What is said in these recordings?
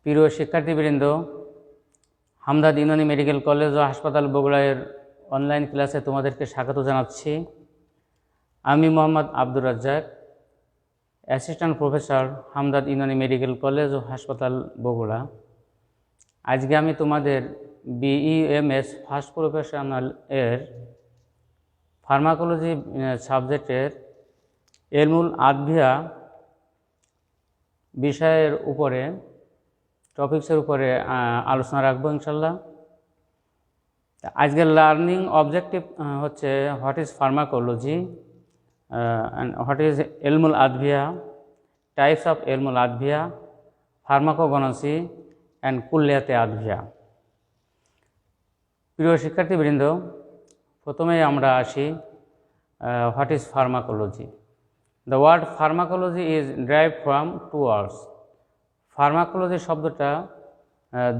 প্রিয় শিক্ষার্থীবৃন্দ, Hamdard Unani medical college ও হাসপাতাল বগুড়ার অনলাইন ক্লাসে তোমাদেরকে স্বাগত জানাচ্ছি। আমি Mohammad Abdur Razzak, assistant professor, Hamdard Unani medical college ও হাসপাতাল বগুড়া। আজকে আমি তোমাদের BEMS ফার্স্ট প্রফেশনাল এর ফার্মাকোলজি সাবজেক্টের এলমুল আদভিয়া বিষয়ের উপরে টপিক্সের উপরে আলোচনা রাখবো ইনশাল্লাহ। আজকের লার্নিং অবজেক্টিভ হচ্ছে what is pharmacology and what is এলমুল আদভিয়া, টাইপস অফ এলমুল আদভিয়া, ফার্মাকোগনোসি অ্যান্ড কুল্লিয়াতে আদভিয়া। প্রিয় শিক্ষার্থীবৃন্দ, প্রথমেই আমরা আসি what is pharmacology. The word pharmacology is drive from two words. Pharmacology শব্দটা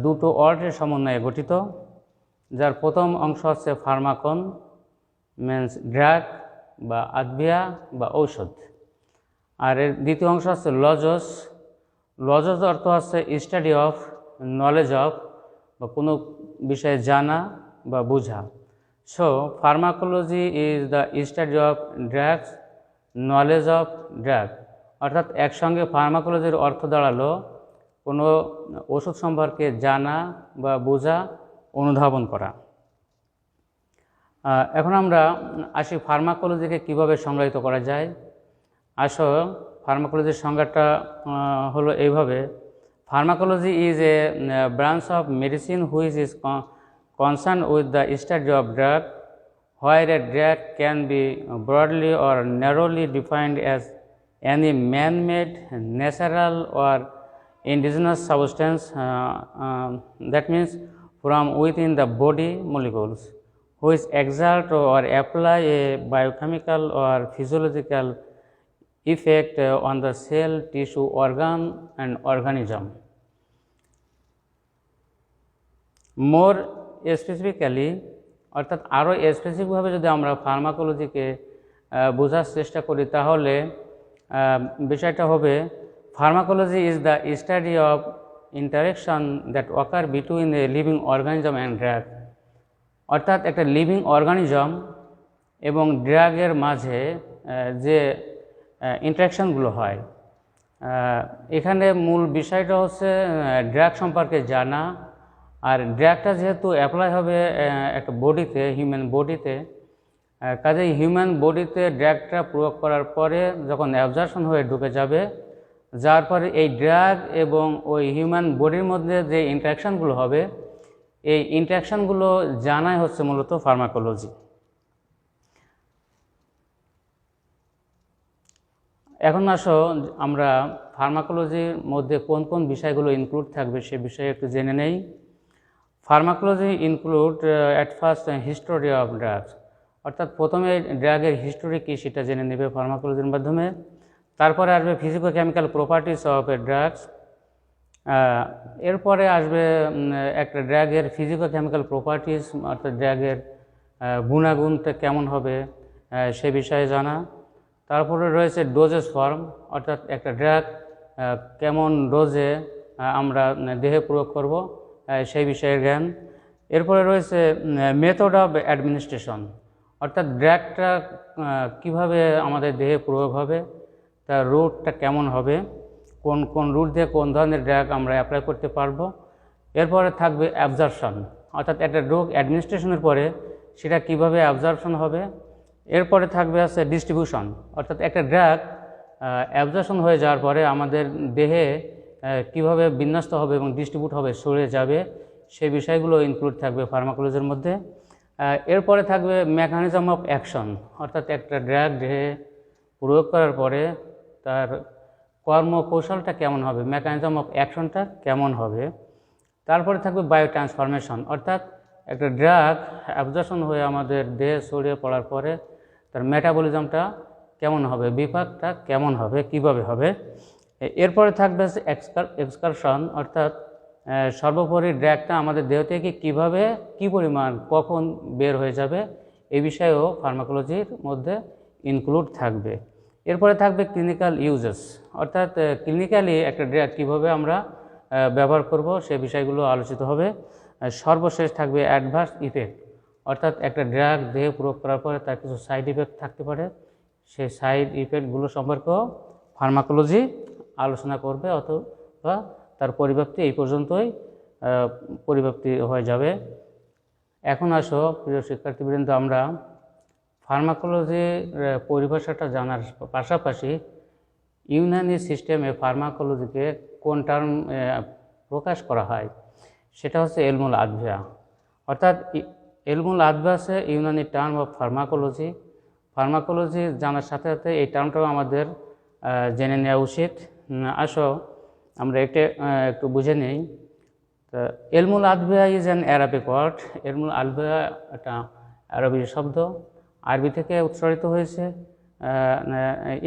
দুটো ওয়ার্ডের সমন্বয়ে গঠিত, যার প্রথম অংশ হচ্ছে ফার্মাকন, মিন্স ড্রাগ বা আদভিয়া বা ঔষধ, আর এর দ্বিতীয় অংশ হচ্ছে লজস। লজস অর্থ হচ্ছে স্টাডি অফ, নলেজ অফ, বা কোনো বিষয়ে জানা বা বোঝা। So pharmacology is the study of drugs, knowledge of drug. অর্থাৎ একসঙ্গে ফার্মাকোলজির অর্থ দাঁড়ালো কোনো ওষুধ সম্পর্কে জানা বা বোঝা, অনুধাবন করা। এখন আমরা আসি ফার্মাকোলজিকে কিভাবে সংজ্ঞায়িত করা যায়। আসো, ফার্মাকোলজির সংজ্ঞাটা হলো এইভাবে: pharmacology is a branch of medicine which is concern with the study of drug, where a drug can be broadly or narrowly defined as any man-made, natural or indigenous substance, that means from within the body molecules, which exert or apply a biochemical or physiological effect on the cell, tissue, organ and organism. More specifically, অর্থাৎ আরও স্পেসিফিকভাবে যদি আমরা ফার্মাকোলজিকে বোঝার চেষ্টা করি, তাহলে বিষয়টা হবে pharmacology is the study of interaction that ochre between a living organism and drug. অর্থাৎ একটা লিভিং অর্গানিজম এবং ড্রাগের মাঝে যে ইন্টারাকশানগুলো হয়, এখানে মূল বিষয়টা হচ্ছে ড্রাগ সম্পর্কে জানা। আর ড্রাগটা যেহেতু অ্যাপ্লাই হবে একটা বডিতে, হিউম্যান বডিতে, কাজেই হিউম্যান বডিতে ড্রাগটা প্রয়োগ করার পরে যখন অ্যাবজর্পশন হয়ে ঢুকে যাবে, যার পরে এই ড্রাগ এবং ওই হিউম্যান বডির মধ্যে যে ইন্টারাকশানগুলো হবে, এই ইন্টারাকশানগুলো জানাই হচ্ছে মূলত ফার্মাকোলজি। এখন আসো আমরা ফার্মাকোলজির মধ্যে কোন কোন বিষয়গুলো ইনক্লুড থাকবে সে বিষয়ে একটু জেনে নেই। Pharmacology include at first history of drugs. অর্থাৎ প্রথমে ড্রাগের হিস্টোরি কী সেটা জেনে নেবে ফার্মাকোলজির মাধ্যমে। তারপরে আসবে physico chemical properties of a drugs. এরপরে আসবে একটা ড্রাগের ফিজিকো কেমিক্যাল প্রপার্টিস, অর্থাৎ ড্রাগের গুণাগুণটা কেমন হবে সে বিষয়ে জানা। তারপরে রয়েছে ডোজেস ফর্ম, অর্থাৎ একটা ড্রাগ কেমন ডোজে আমরা দেহে প্রয়োগ করব সেই বিষয়ের জ্ঞান। এরপরে রয়েছে মেথড অফ অ্যাডমিনিস্ট্রেশন, অর্থাৎ ড্রাগটা কিভাবে আমাদের দেহে প্রয়োগ হবে, তার রুটটা কেমন হবে, কোন কোন রুট দিয়ে কোন ধরনের ড্রাগ আমরা অ্যাপ্লাই করতে পারবো। এরপরে থাকবে অ্যাবজর্পশন, অর্থাৎ একটা ড্রাগ অ্যাডমিনিস্ট্রেশনের পরে সেটা কিভাবে অ্যাবজর্পশন হবে। এরপরে থাকবে আছে ডিস্ট্রিবিউশন, অর্থাৎ একটা ড্রাগ অ্যাবজর্পশন হয়ে যাওয়ার পরে আমাদের দেহে কিভাবে বিন্যস্ত হবে এবং ডিস্ট্রিবিউট হবে, সরে যাবে, সেই বিষয়গুলো ইনক্লুড থাকবে ফার্মাকোলজির মধ্যে। এরপরে থাকবে মেকানিজম অফ অ্যাকশন, অর্থাৎ একটা ড্রাগ দেহে প্রয়োগ করার পরে তার কর্মকৌশলটা কেমন হবে, মেকানিজম অফ অ্যাকশনটা কেমন হবে। তারপরে থাকবে বায়ো ট্রান্সফরমেশন, অর্থাৎ একটা ড্রাগ অ্যাবজর্পশন হয়ে আমাদের দেহে ছড়িয়ে পড়ার পরে তার মেটাবলিজমটা কেমন হবে, বিপাকটা কেমন হবে, কিভাবে হবে। এরপরে থাকবে এক্সকারশন, অর্থাৎ সর্বোপরি ড্রাগটা আমাদের দেহ থেকে কীভাবে, কী পরিমাণ, কখন বের হয়ে যাবে, এই বিষয়েও ফার্মাকোলজির মধ্যে ইনক্লুড থাকবে। এরপরে থাকবে ক্লিনিক্যাল ইউজেস, অর্থাৎ ক্লিনিক্যালি একটা ড্রাগ কীভাবে আমরা ব্যবহার করব সে বিষয়গুলো আলোচিত হবে। সর্বশেষ থাকবে অ্যাডভার্স ইফেক্ট, অর্থাৎ একটা ড্রাগ দেহে প্রয়োগ করার পরে তার কিছু সাইড ইফেক্ট থাকতে পারে, সেই সাইড ইফেক্টগুলো সম্পর্কেও ফার্মাকোলজি আলোচনা করবে, অথবা তার পরিব্যাপ্তি এই পর্যন্তই পরিব্যাপ্তি হয়ে যাবে। এখন আসো প্রিয় শিক্ষার্থীবৃন্দ, আমরা ফার্মাকোলজির পরিভাষাটা জানার পাশাপাশি ইউনানি সিস্টেমে ফার্মাকোলজিকে কোন টার্ম প্রকাশ করা হয় সেটা হচ্ছে এলমুল আদভিয়া, অর্থাৎ এলমুল আদভিয়া হচ্ছে Unani term of pharmacology. Pharmacology জানার সাথে সাথে এই টার্মটাও আমাদের জেনে নেওয়া উচিত। আসো আমরা এটা একটু বুঝে নিই। এলমুল আদভিয়া ইজ অ্যান অ্যারাবিক ওয়ার্ড। এলমুল আদভিয়া একটা আরবি শব্দ, আরবি থেকে উৎসারিত হয়েছে।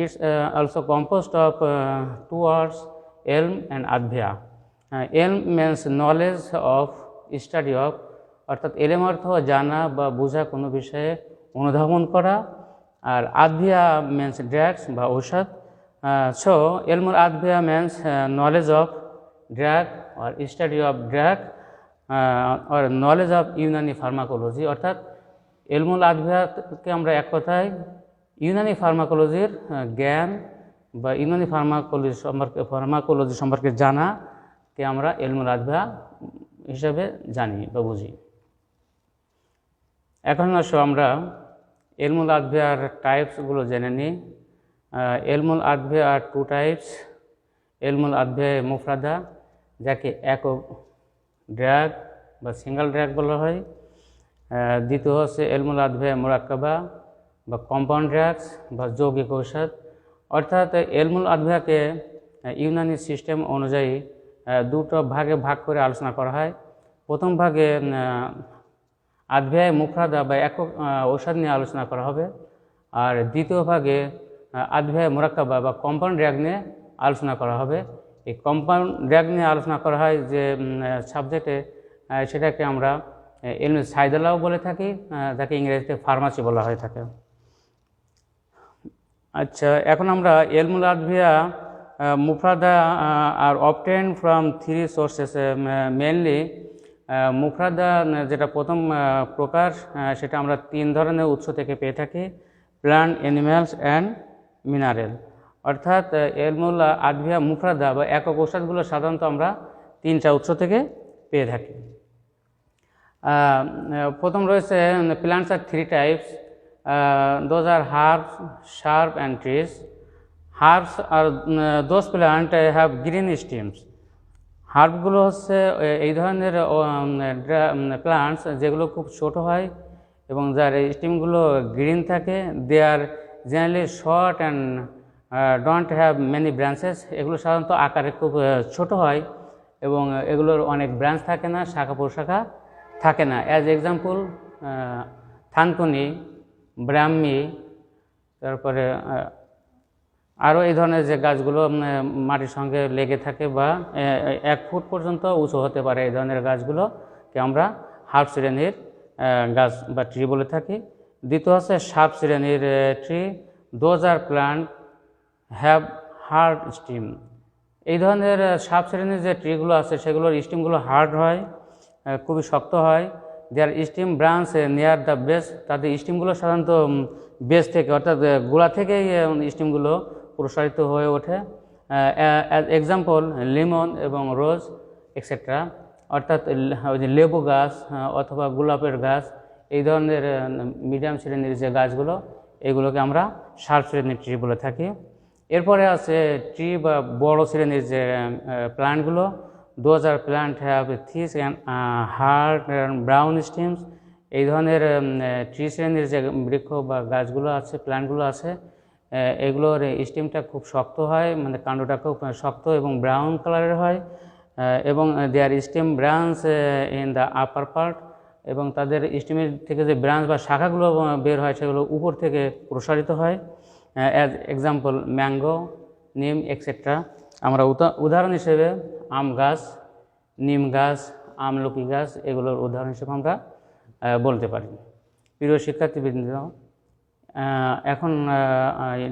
It's also composed of two words, এলম অ্যান্ড আদভিয়া। এলম means knowledge of, study of, অর্থাৎ এলম অর্থ জানা বা বোঝা কোনো বিষয়ে অনুধাবন করা, আর আদভিয়া মিনস ড্রাগস বা ঔষধ। সো এলমুল আদভিয়া means knowledge of drug or study of drug or knowledge of Unani pharmacology, অর্থাৎ এলমুল আদভিয়াকে আমরা এক কথায় ইউনানি ফার্মাকোলজির জ্ঞান বা ইউনানি ফার্মাকোলজি সম্পর্কে জানাকে আমরা এলমুল আদভিয়া হিসাবে জানি বা বুঝি। এখন আসো আমরা এলমুল আদভিয়ার টাইপসগুলো জেনে নিই। এলমুল আদভিয়া আর টু টাইপস। এলমুল আদভিয়া মুফরাদা, যাকে একক ড্রাগ বা সিঙ্গেল ড্রাগ বলা হয়। দ্বিতীয় হচ্ছে এলমুল আদভিয়া মুরাক্কাবা বা কম্পাউন্ড ড্রাগস বা যৌগিক ঔষধ, অর্থাৎ এলমুল আদভিয়াকে ইউনানি সিস্টেম অনুযায়ী দুটো ভাগে ভাগ করে আলোচনা করা হয়। প্রথম ভাগে আদভিয়া মুফরাদা বা একক ঔষধ নিয়ে আলোচনা করা হবে, আর দ্বিতীয় ভাগে আদভিয়া মুরাক্কাবা বা কম্পাউন্ড ড্রাগ নিয়ে আলোচনা করা হবে। এই কম্পাউন্ড ড্রাগ নিয়ে আলোচনা করা হয় যে সাবজেক্টে, সেটাকে আমরা এলমে সাইদালাও বলে থাকি, যাকে ইংরেজিতে ফার্মাসি বলা হয়ে থাকে। আচ্ছা, এখন আমরা এলমুল আদভিয়া মুফরাদা are obtain from three sources. Mainly মুফরাদা যেটা প্রথম প্রকার, সেটা আমরা তিন ধরনের উৎস থেকে পেয়ে থাকি, প্লান্ট, অ্যানিম্যালস অ্যান্ড মিনারেল। অর্থাৎ এলমুল আদভিয়া মুফরাদা বা একক ঔষধগুলো সাধারণত আমরা তিনটা উৎস থেকে পেয়ে থাকি। প্রথম রয়েছে plants are three types, those are herbs, shrub and trees. Herbs are those plant have green stems. হার্বগুলো হচ্ছে এই ধরনের প্লান্টস যেগুলো খুব ছোট হয় এবং যার স্টিমগুলো গ্রিন থাকে। They are generally short and don't have many branches. এগুলো সাধারণত আকারে খুব ছোট হয় এবং এগুলোর অনেক ব্রাঞ্চ থাকে না, শাখা প্রশাখা থাকে না। অ্যাজ এক্সাম্পল থানকুনি, ব্রাহ্মী, তারপরে আরও এই ধরনের যে গাছগুলো মাটির সঙ্গে লেগে থাকে বা 1 ফুট পর্যন্ত উঁচু হতে পারে, এই ধরনের গাছগুলোকে আমরা হার্ব শ্রেণীর গাছ বা ট্রি বলে থাকি। দ্বিতীয় হচ্ছে শার্প শ্রেণীর tree, those are plant have heard steam. এই ধরনের শার্প শ্রেণীর যে ট্রিগুলো আছে সেগুলোর স্টিমগুলো হার্ড হয়, খুবই শক্ত হয়। Their stem branch near the base, তাদের স্টিমগুলো সাধারণত বেস থেকে অর্থাৎ গোড়া থেকেই স্টিমগুলো প্রসারিত হয়ে ওঠে। অ্যাজ এক্সাম্পল লিমন এবং রোজ এক্সেট্রা, অর্থাৎ ওই যে লেবু গাছ অথবা গোলাপের গাছ, এই ধরনের মিডিয়াম শ্রেণীর যে গাছগুলো, এগুলোকে আমরা শার্প শ্রেণীর ট্রি বলে থাকি। এরপরে আছে ট্রি বা বড় শ্রেণীর যে প্লান্টগুলো, those are plant have thick and hard and brown stems. এই ধরনের ট্রি শ্রেণীর যে বৃক্ষ বা গাছগুলো আছে, প্লান্টগুলো আছে, এগুলোর স্টিমটা খুব শক্ত হয়, মানে কাণ্ডটা খুব শক্ত এবং ব্রাউন কালারের হয়, এবং their stem branch in the upper part, এবং তাদের স্টিমের থেকে যে ব্রাঞ্চ বা শাখাগুলো বের হয় সেগুলো উপর থেকে প্রসারিত হয়। অ্যাজ এক্সাম্পল ম্যাঙ্গো, নিম এক্সেট্রা। আমরা উদাহরণ হিসেবে আম গাছ, নিম গাছ, আমলকি গাছ, এগুলোর উদাহরণ হিসেবে আমরা বলতে পারি। প্রিয় শিক্ষার্থীবৃন্দ, এখন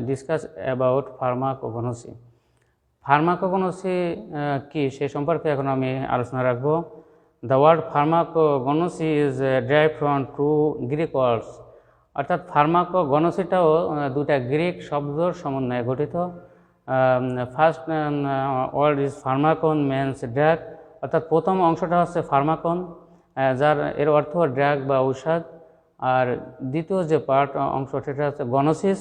ডিসকাস অ্যাবাউট ফার্মাকোগনোসি। ফার্মাকোগনোসি কি সে সম্পর্কে এখন আমি আলোচনা রাখব। The word pharmacognosy is derived from two Greek words, অর্থাৎ ফার্মাকোগনোসিটাও দুটা গ্রিক শব্দর সমন্বয়ে গঠিত। First word is pharmakon means drug, অর্থাৎ প্রথম অংশটা হচ্ছে ফার্মাকন, যার এর অর্থ ড্রাগ বা ঔষধ। আর দ্বিতীয় যে পার্ট অংশ সেটা হচ্ছে gnosis.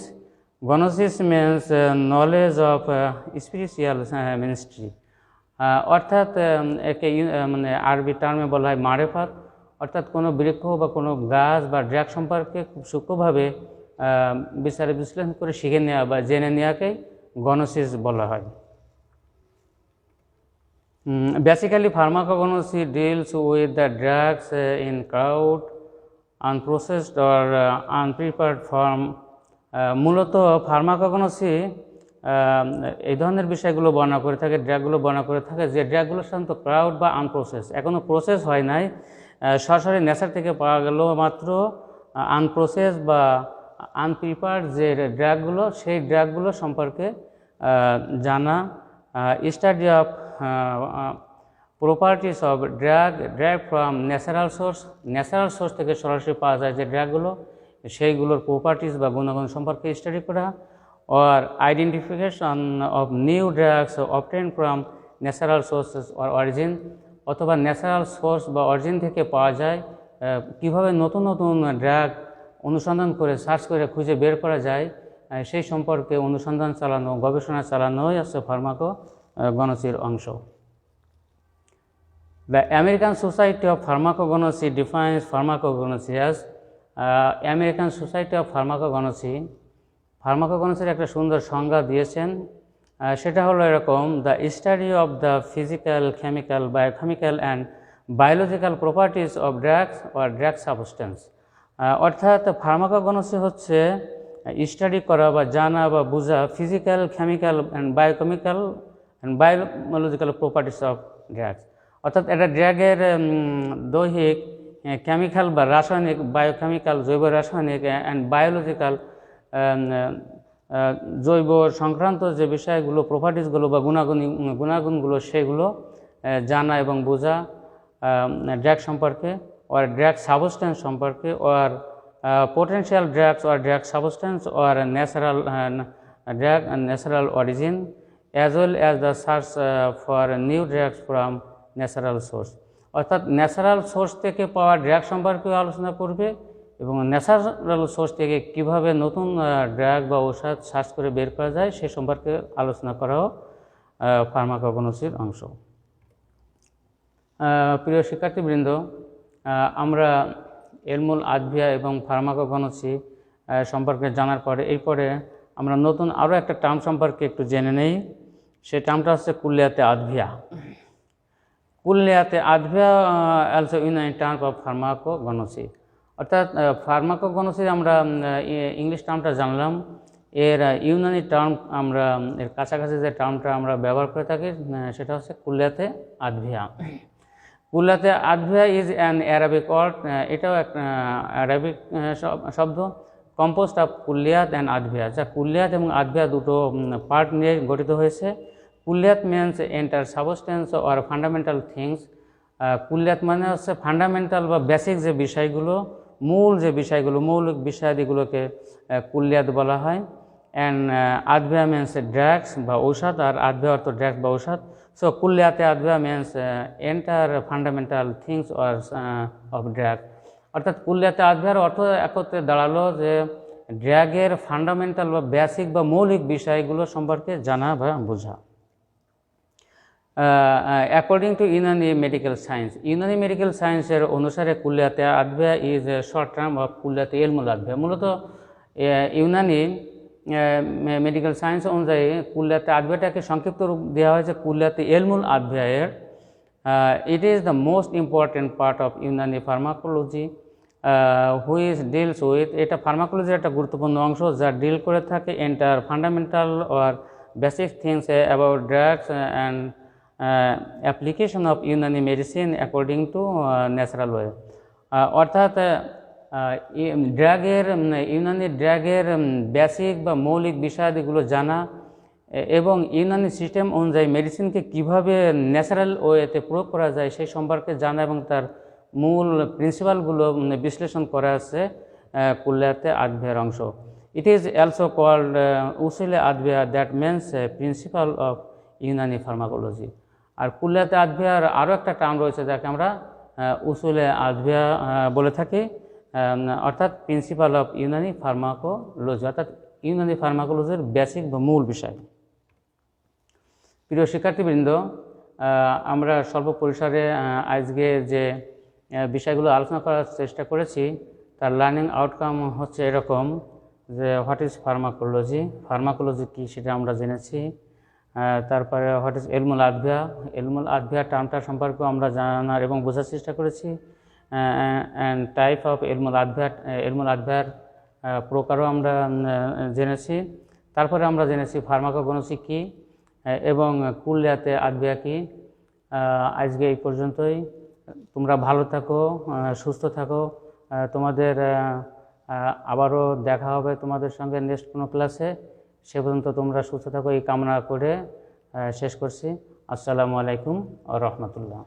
Gnosis means knowledge of spiritual ministry, অর্থাৎ একে মানে আরবি টার্মে বলা হয় মারেফাত, অর্থাৎ কোনো বৃক্ষ বা কোনো গাছ বা ড্রাগ সম্পর্কে খুব সূক্ষ্মভাবে বিচার বিশ্লেষণ করে শিখে নেওয়া বা জেনে নেওয়াকেই গনোসিস বলা হয়। Basically, pharmacognosy deals with the drugs in crowd, unprocessed or unprepared form. মূলত ফার্মাকোগনোসি এই ধরনের বিষয়গুলো বর্ণনা করে থাকে, ড্রাগগুলো বর্ণনা করে থাকে যে ড্রাগগুলো সাধারণত ক্রাউড বা আনপ্রসেস, এখনও প্রসেস হয় নাই, সরাসরি নেচার থেকে পাওয়া গেল মাত্র আনপ্রসেস বা আনপ্রিপার্ড যে ড্রাগগুলো, সেই ড্রাগগুলো সম্পর্কে জানা। Study of properties of drug from natural source থেকে সরাসরি পাওয়া যায় যে ড্রাগগুলো, সেইগুলোর প্রপার্টিস বা গুণাগুণ সম্পর্কে স্টাডি করা। or identification of new drugs obtained from natural sources or origin, অথবা ন্যাচারাল সোর্স বা অরিজিন থেকে পাওয়া যায়, কিভাবে নতুন নতুন ড্রাগ অনুসন্ধান করে সার্চ করে খুঁজে বের করা যায়, সেই সম্পর্কে অনুসন্ধান চালানো, গবেষণা চালানোই আছে ফার্মাকোগনোসির অংশ। The American Society of Pharmacognosy defines pharmacognosy as American Society of Pharmacognosy ফার্মাকোগনোসির একটা সুন্দর সংজ্ঞা দিয়েছেন, সেটা হলো এরকম: the study of the physical, chemical, biochemical and biological properties of drugs or drug substance. অর্থাৎ ফার্মাকোগনোসি হচ্ছে স্টাডি করা বা জানা বা বোঝা physical, chemical and biochemical and biological properties of drugs, অর্থাৎ এটা ড্রাগের দৈহিক, কেমিক্যাল বা রাসায়নিক, বায়োকেমিক্যাল জৈব রাসায়নিক অ্যান্ড বায়োলজিক্যাল জৈব সংক্রান্ত যে বিষয়গুলো, প্রপার্টিসগুলো বা গুণাগুণগুলো, সেগুলো জানা এবং বোঝা ড্রাগ সম্পর্কে, or drug substance সম্পর্কে, or potential drugs or drug substance or natural drug and natural origin, as well as the search for new drugs from natural source। অর্থাৎ ন্যাচারাল সোর্স থেকে পাওয়া ড্রাগ সম্পর্কেও আলোচনা করবে এবং ন্যাচারাল সোর্স থেকে কীভাবে নতুন ড্রাগ বা ঔষধ সার্চ করে বের করা যায় সে সম্পর্কে আলোচনা করাও ফার্মাকোগনোসির অংশ। প্রিয় শিক্ষার্থীবৃন্দ, আমরা এলমুল আদভিয়া এবং ফার্মাকোগনোসি সম্পর্কে জানার পরে এরপরে আমরা নতুন আরও একটা টার্ম সম্পর্কে একটু জেনে নেই। সেই টার্মটা হচ্ছে কুল্লিয়াতে আদভিয়া। কুল্লিয়াতে আদভিয়া also Unani term of pharmacognosy, অর্থাৎ ফার্মাকোগনোসি আমরা ইংলিশ টার্মটা জানলাম, এর ইউনানি টার্ম আমরা এর কাছাকাছি যে টার্মটা আমরা ব্যবহার করে থাকি সেটা হচ্ছে কুল্লিয়াতে আদভিয়া। কুল্লিয়াতে আদভিয়া ইজ অ্যান অ্যারাবিক ওয়ার্ড, এটাও এক অ্যারাবিক শব্দ, কম্পোস্ট অফ কুল্লিয়াত অ্যান্ড আদভিয়া, যা কুল্লিয়াত এবং আদভিয়া দুটো পার্ট নিয়ে গঠিত হয়েছে। কুল্লিয়াত means entire substance or fundamental things. কুল্লিয়াত মানে হচ্ছে ফান্ডামেন্টাল বা বেসিক যে বিষয়গুলো, মূল যে বিষয়গুলো, মৌলিক বিষয়াদিগুলোকে কুল্লিয়াত বলা হয়। অ্যান্ড আদভিয়া মিনস ড্রাগস বা ঔষধ, আর আদভিয়া অর্থ ড্রাগস বা ঔষধ। সো কুল্লিয়াতে আদভিয়া means entire fundamental things or of drug, অর্থাৎ কুল্লিয়াতে আদভিয়ার অর্থ একত্রে দাঁড়ালো যে ড্রাগের ফান্ডামেন্টাল বা বেসিক বা মৌলিক বিষয়গুলো সম্পর্কে জানা বা বোঝা। According to Unani medical science, Unani medical সায়েন্সের অনুসারে কুল্লিয়াতে আদভিয়া is a short term of কুল্লিয়াতে ইলমুল আদভিয়া। মূলত ইউনানি মেডিকেল সায়েন্স অনুযায়ী কুল্লিয়াতে আদভিয়াটাকে সংক্ষিপ্ত রূপ দেওয়া হয়েছে কুল্লিয়াতে ইলমুল আদভিয়া। It is the most important part of Unani pharmacology which deals with, এটা ফার্মাকোলজির একটা গুরুত্বপূর্ণ অংশ যা ডিল করে থাকে entire fundamental or basic things about drugs and application of Unani medicine according to natural way. অর্থাৎ ড্রাগের ইউনানি ড্রাগের বেসিক বা মৌলিক বিষয়াদিগুলো জানা এবং ইউনানি সিস্টেম অনুযায়ী মেডিসিনকে কিভাবে ন্যাচারাল ওয়েতে প্রয়োগ করা যায় সেই সম্পর্কে জানা এবং তার মূল প্রিন্সিপালগুলো বিশ্লেষণ করা আছে কুল্লিয়াতে আদভিয়ার অংশ। ইট ইজ অলসো কল্ড উসুলে আদভিয়া, that means principal of Unani pharmacology. আর কুল্লিয়াতে আদভিয়ার আরও একটা টার্ম রয়েছে যাকে আমরা উসুলে আদভিয়া বলে থাকি, অর্থাৎ প্রিন্সিপাল অফ ইউনানি ফার্মাকোলজি, অর্থাৎ ইউনানি ফার্মাকোলজির বেসিক বা মূল বিষয়। প্রিয় শিক্ষার্থীবৃন্দ, আমরা স্বল্প পরিসরে আজকে যে বিষয়গুলো আলোচনা করার চেষ্টা করেছি তার লার্নিং আউটকাম হচ্ছে এরকম যে হোয়াট ইজ ফার্মাকোলজি, ফার্মাকোলজি কী সেটা আমরা জেনেছি। তারপরে হোয়াট ইজ এলমুল আদভিয়া, এলমুল আদভিয়া টার্মটা সম্পর্কেও আমরা জানার এবং বোঝার চেষ্টা করেছি। অ্যান্ড টাইপ অফ এলমুল আদভিয়ার প্রকারও আমরা জেনেছি। তারপরে আমরা জেনেছি ফার্মাকোগনোসি কী এবং কুল্লিয়াতে আদভিয়া কী। আজকে এই পর্যন্তই। তোমরা ভালো থাকো, সুস্থ থাকো। তোমাদের আবারও দেখা হবে তোমাদের সঙ্গে নেক্সট কোনো ক্লাসে। সে পর্যন্ত তোমরা সুস্থ থাকো এই কামনা করে শেষ করছি। আসসালামু আলাইকুম ওয়া রাহমাতুল্লাহ।